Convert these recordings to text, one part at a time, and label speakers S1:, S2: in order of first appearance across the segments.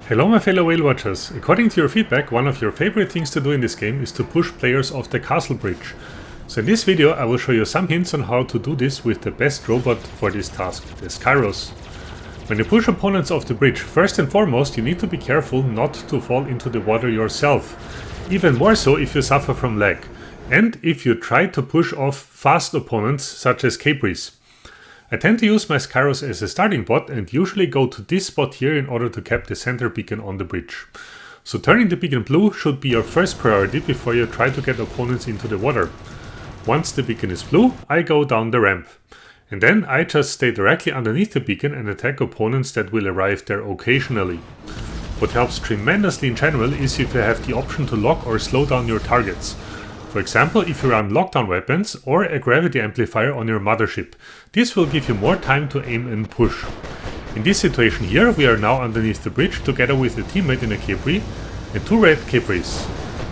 S1: Hello my fellow whale watchers. According to your feedback, one of your favorite things to do in this game is to push players off the castle bridge. So in this video I will show you some hints on how to do this with the best robot for this task, the Skyros. When you push opponents off the bridge, first and foremost you need to be careful not to fall into the water yourself. Even more so if you suffer from lag. And if you try to push off fast opponents such as Capris. I tend to use my Skyros as a starting bot and usually go to this spot here in order to cap the center beacon on the bridge. So turning the beacon blue should be your first priority before you try to get opponents into the water. Once the beacon is blue, I go down the ramp. And then I just stay directly underneath the beacon and attack opponents that will arrive there occasionally. What helps tremendously in general is if you have the option to lock or slow down your targets. For example, if you run lockdown weapons or a gravity amplifier on your mothership. This will give you more time to aim and push. In this situation here, we are now underneath the bridge together with a teammate in a Capri and two red Capris.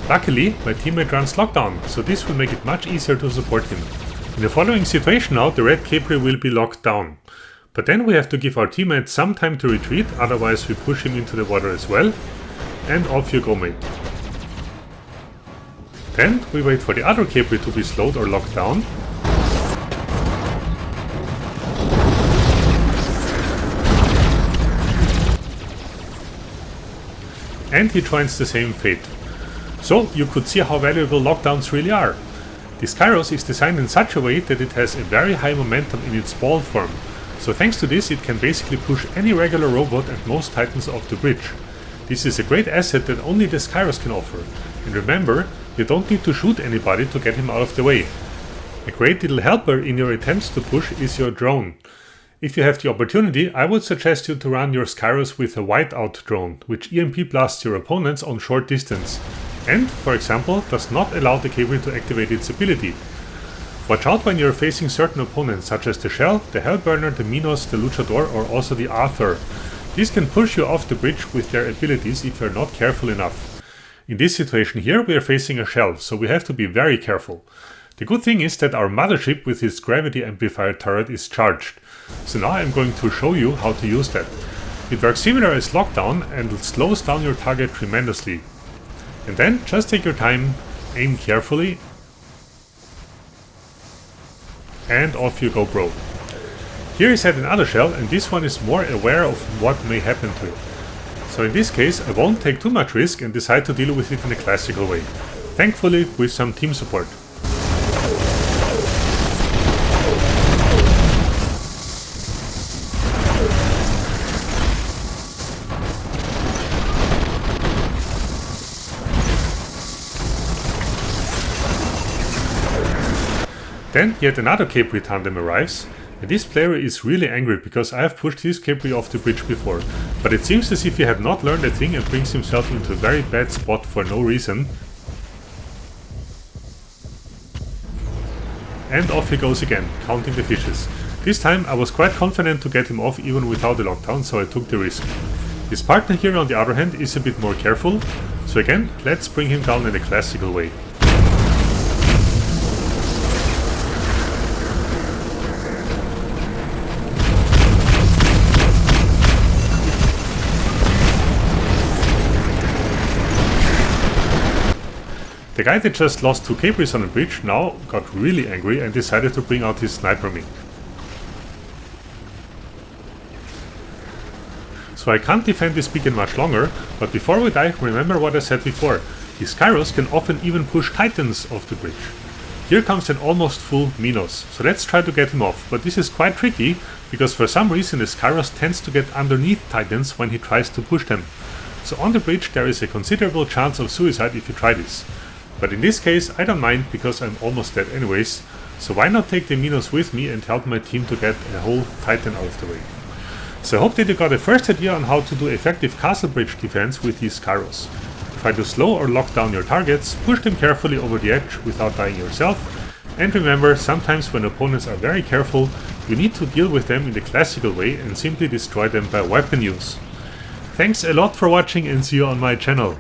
S1: Luckily, my teammate runs lockdown, so this will make it much easier to support him. In the following situation now, the red Capri will be locked down. But then we have to give our teammate some time to retreat, otherwise we push him into the water as well. And off you go, mate. Then we wait for the other Capri to be slowed or locked down. And he joins the same fate. So you could see how valuable lockdowns really are. The Skyros is designed in such a way that it has a very high momentum in its ball form. So thanks to this it can basically push any regular robot and most titans off the bridge. This is a great asset that only the Skyros can offer. And remember, you don't need to shoot anybody to get him out of the way. A great little helper in your attempts to push is your drone. If you have the opportunity, I would suggest you to run your Skyros with a whiteout drone, which EMP blasts your opponents on short distance. And, for example, does not allow the Capri to activate its ability. Watch out when you are facing certain opponents such as the Shell, the Hellburner, the Minos, the Luchador or also the Arthur. These can push you off the bridge with their abilities if you are not careful enough. In this situation here we are facing a Shell, so we have to be very careful. The good thing is that our mothership with its gravity amplifier turret is charged. So now I'm going to show you how to use that. It works similar as lockdown and it slows down your target tremendously. And then just take your time, aim carefully, and off you go, bro. Here is yet another Shell, and this one is more aware of what may happen to it. So in this case I won't take too much risk and decide to deal with it in a classical way. Thankfully with some team support. Then yet another Capri tandem arrives, and this player is really angry because I have pushed his Capri off the bridge before, but it seems as if he had not learned a thing and brings himself into a very bad spot for no reason. And off he goes again, counting the fishes. This time I was quite confident to get him off even without the lockdown, so I took the risk. His partner here on the other hand is a bit more careful, so again let's bring him down in a classical way. The guy that just lost two Capris on the bridge now got really angry and decided to bring out his sniper mink. So I can't defend this beacon much longer, but before we die, remember what I said before. The Skyros can often even push titans off the bridge. Here comes an almost full Minos, so let's try to get him off, but this is quite tricky, because for some reason the Skyros tends to get underneath titans when he tries to push them. So on the bridge there is a considerable chance of suicide if you try this. But in this case I don't mind because I'm almost dead anyways, so why not take the Minos with me and help my team to get a whole titan out of the way. So I hope that you got a first idea on how to do effective castle bridge defense with these Skyros. Try to slow or lock down your targets, push them carefully over the edge without dying yourself, and remember, sometimes when opponents are very careful, you need to deal with them in the classical way and simply destroy them by weapon use. Thanks a lot for watching and see you on my channel.